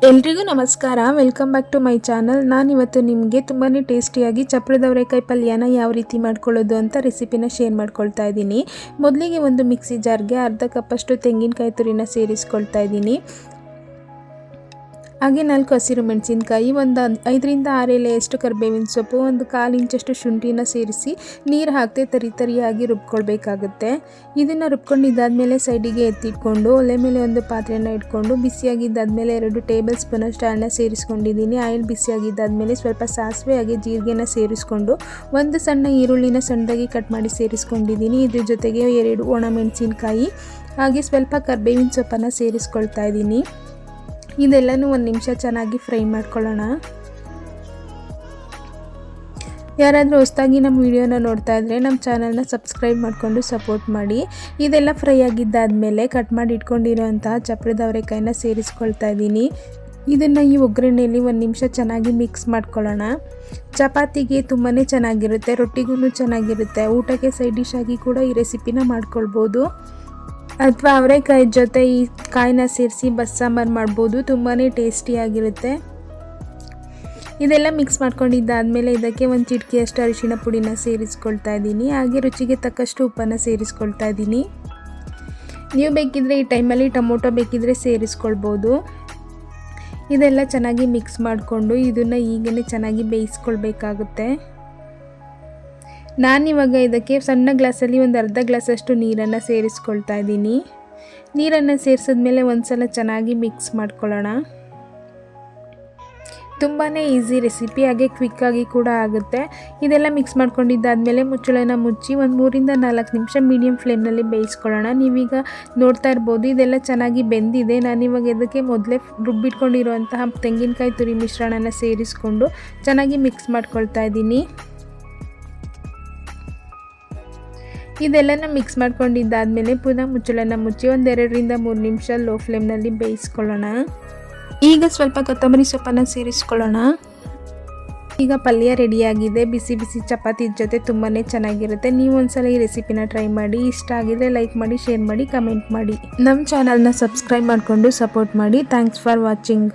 ಎಲ್ರಿಗೂ ನಮಸ್ಕಾರ. Welcome back to my channel. ನಾನಿವತ್ತು ನಿಮಗೆ ತುಂಬಾ ಟೇಸ್ಟಿಯಾಗಿ ಚಪ್ರದ ಅವರೆಕಾಯಿ ಪಲ್ಯನ ಯಾವ ರೀತಿ ಮಾಡ್ಕೊಳ್ಳೋದು ಅಂತ ರೆಸಿಪಿನ ಶೇರ್ ಮಾಡ್ಕೊಳ್ತಾ ಇದ್ದೀನಿ. ಮೊದಲಿಗೆ ಒಂದು ಮಿಕ್ಸಿ ಜಾರ್ಗೆ ಅರ್ಧ ಕಪ್ಪಷ್ಟು ತೆಂಗಿನಕಾಯಿ ತುರಿನ ಸೇರಿಸ್ಕೊಳ್ತಾ ಇದ್ದೀನಿ. ಹಾಗೆ 4 ಹಸಿರು ಮೆಣಸಿನಕಾಯಿ, ಒಂದು 5ರಿಂದ 6 ಎಲೆಯಷ್ಟು ಕರಿಬೇವಿನ ಸೊಪ್ಪು, ಒಂದು 1/4 ಇಂಚಷ್ಟು ಶುಂಠಿನ ಸೇರಿಸಿ ನೀರು ಹಾಕದೆ ತರಿಯಾಗಿ ರುಬ್ಕೊಳ್ಬೇಕಾಗುತ್ತೆ. ಇದನ್ನು ರುಬ್ಕೊಂಡಿದ್ದಾದಮೇಲೆ ಸೈಡಿಗೆ ಎತ್ತಿಟ್ಕೊಂಡು ಒಲೆ ಮೇಲೆ ಒಂದು ಪಾತ್ರೆನ ಇಟ್ಕೊಂಡು ಬಿಸಿಯಾಗಿದ್ದಾದಮೇಲೆ 2 ಟೇಬಲ್ ಸ್ಪೂನಷ್ಟು ಆಯಿಲ್ನ ಸೇರಿಸ್ಕೊಂಡಿದ್ದೀನಿ. ಆಯಿಲ್ ಬಿಸಿಯಾಗಿದ್ದಾದಮೇಲೆ ಸ್ವಲ್ಪ ಸಾಸಿವೆ ಹಾಗೆ ಜೀರಿಗೆನ ಸೇರಿಸ್ಕೊಂಡು ಒಂದು ಸಣ್ಣ ಈರುಳ್ಳಿನ ಸಣ್ಣದಾಗಿ ಕಟ್ ಮಾಡಿ ಸೇರಿಸ್ಕೊಂಡಿದ್ದೀನಿ. ಇದ್ರ ಜೊತೆಗೆ 2 ಒಣಮೆಣಸಿನಕಾಯಿ ಹಾಗೆ ಸ್ವಲ್ಪ ಕರಿಬೇವಿನ ಸೊಪ್ಪನ್ನು ಸೇರಿಸ್ಕೊಳ್ತಾ ಇದ್ದೀನಿ. ಇದೆಲ್ಲನೂ 1 ನಿಮಿಷ ಚೆನ್ನಾಗಿ ಫ್ರೈ ಮಾಡ್ಕೊಳ್ಳೋಣ. ಯಾರಾದರೂ ಹೊಸದಾಗಿ ನಮ್ಮ ವಿಡಿಯೋನ ನೋಡ್ತಾ ಇದ್ದರೆ ನಮ್ಮ ಚಾನಲ್ನ ಸಬ್ಸ್ಕ್ರೈಬ್ ಮಾಡಿಕೊಂಡು ಸಪೋರ್ಟ್ ಮಾಡಿ. ಇದೆಲ್ಲ ಫ್ರೈ ಆಗಿದ್ದಾದಮೇಲೆ ಕಟ್ ಮಾಡಿ ಇಟ್ಕೊಂಡಿರೋಂತಹ ಚಪ್ರದ ಅವರೆಕಾಯಿನ ಸೇರಿಸ್ಕೊಳ್ತಾ ಇದ್ದೀನಿ. ಇದನ್ನು ಈ ಒಗ್ಗರಣೆಯಲ್ಲಿ 1 ನಿಮಿಷ ಚೆನ್ನಾಗಿ ಮಿಕ್ಸ್ ಮಾಡ್ಕೊಳ್ಳೋಣ. ಚಪಾತಿಗೆ ತುಂಬಾ ಚೆನ್ನಾಗಿರುತ್ತೆ, ರೊಟ್ಟಿಗೂ ಚೆನ್ನಾಗಿರುತ್ತೆ. ಊಟಕ್ಕೆ ಸೈಡ್ ಡಿಶ್ ಆಗಿ ಕೂಡ ಈ ರೆಸಿಪಿನ ಮಾಡ್ಕೊಳ್ಬೋದು. ಅಥವಾ ಅವರೆಕಾಯಿ ಜೊತೆ ಈ ಕಾಯಿನ ಸೇರಿಸಿ ಬಸ್ಸಾಂಬಾರು ಮಾಡ್ಬೋದು, ತುಂಬಾ ಟೇಸ್ಟಿಯಾಗಿರುತ್ತೆ. ಇದೆಲ್ಲ ಮಿಕ್ಸ್ ಮಾಡ್ಕೊಂಡಿದ್ದಾದಮೇಲೆ ಇದಕ್ಕೆ 1 ಚಿಟಿಕೆಯಷ್ಟು ಅರಿಶಿಣ ಪುಡಿನ ಸೇರಿಸ್ಕೊಳ್ತಾ ಇದ್ದೀನಿ. ಹಾಗೆ ರುಚಿಗೆ ತಕ್ಕಷ್ಟು ಉಪ್ಪನ್ನು ಸೇರಿಸ್ಕೊಳ್ತಾ ಇದ್ದೀನಿ. ನೀವು ಬೇಕಿದ್ದರೆ ಈ ಟೈಮಲ್ಲಿ ಟೊಮೊಟೊ ಬೇಕಿದ್ದರೆ ಸೇರಿಸ್ಕೊಳ್ಬೋದು. ಇದೆಲ್ಲ ಚೆನ್ನಾಗಿ ಮಿಕ್ಸ್ ಮಾಡಿಕೊಂಡು ಇದನ್ನು ಈಗಲೇ ಚೆನ್ನಾಗಿ ಬೇಯಿಸ್ಕೊಳ್ಬೇಕಾಗುತ್ತೆ. ನಾನಿವಾಗ ಇದಕ್ಕೆ ಸಣ್ಣ ಗ್ಲಾಸಲ್ಲಿ ಒಂದು ಅರ್ಧ ಗ್ಲಾಸಷ್ಟು ನೀರನ್ನು ಸೇರಿಸ್ಕೊಳ್ತಾ ಇದ್ದೀನಿ. ನೀರನ್ನು ಸೇರಿಸಿದ್ಮೇಲೆ ಒಂದು ಸಲ ಚೆನ್ನಾಗಿ ಮಿಕ್ಸ್ ಮಾಡ್ಕೊಳ್ಳೋಣ. ತುಂಬಾ ಈಸಿ ರೆಸಿಪಿ, ಹಾಗೆ ಕ್ವಿಕ್ಕಾಗಿ ಕೂಡ ಆಗುತ್ತೆ. ಇದೆಲ್ಲ ಮಿಕ್ಸ್ ಮಾಡ್ಕೊಂಡಿದ್ದಾದಮೇಲೆ ಮುಚ್ಚಳನ ಮುಚ್ಚಿ ಒಂದು 3ರಿಂದ 4 ನಿಮಿಷ ಮೀಡಿಯಮ್ ಫ್ಲೇಮ್ನಲ್ಲಿ ಬೇಯಿಸ್ಕೊಳ್ಳೋಣ. ನೀವೀಗ ನೋಡ್ತಾ ಇರ್ಬೋದು ಇದೆಲ್ಲ ಚೆನ್ನಾಗಿ ಬೆಂದಿದೆ. ನಾನಿವಾಗ ಇದಕ್ಕೆ ಮೊದಲೇ ರುಬ್ಬಿಟ್ಕೊಂಡಿರುವಂತಹ ತೆಂಗಿನಕಾಯಿ ತುರಿ ಮಿಶ್ರಣನ ಸೇರಿಸ್ಕೊಂಡು ಚೆನ್ನಾಗಿ ಮಿಕ್ಸ್ ಮಾಡ್ಕೊಳ್ತಾ ಇದ್ದೀನಿ. ಇದೆಲ್ಲನ ಮಿಕ್ಸ್ ಮಾಡ್ಕೊಂಡಿದ್ದಾದಮೇಲೆ ಪುನಃ ಮುಚ್ಚಳನ ಮುಚ್ಚಿ ಒಂದು 2ರಿಂದ 3 ನಿಮಿಷ ಲೋ ಫ್ಲೇಮ್ನಲ್ಲಿ ಬೇಯಿಸ್ಕೊಳ್ಳೋಣ. ಈಗ ಸ್ವಲ್ಪ ಕೊತ್ತಂಬರಿ ಸೊಪ್ಪನ್ನು ಸೇರಿಸ್ಕೊಳ್ಳೋಣ. ಈಗ ಪಲ್ಯ ರೆಡಿಯಾಗಿದೆ. ಬಿಸಿ ಬಿಸಿ ಚಪಾತಿ ಜೊತೆ ತುಂಬಾ ಚೆನ್ನಾಗಿರುತ್ತೆ. ನೀವು ಒಂದ್ಸಲ ಈ ರೆಸಿಪಿನ ಟ್ರೈ ಮಾಡಿ. ಇಷ್ಟ ಆಗಿದ್ರೆ ಲೈಕ್ ಮಾಡಿ, ಶೇರ್ ಮಾಡಿ, ಕಮೆಂಟ್ ಮಾಡಿ. ನಮ್ಮ ಚಾನಲ್ನ ಸಬ್ಸ್ಕ್ರೈಬ್ ಮಾಡಿಕೊಂಡು ಸಪೋರ್ಟ್ ಮಾಡಿ. Thanks for watching.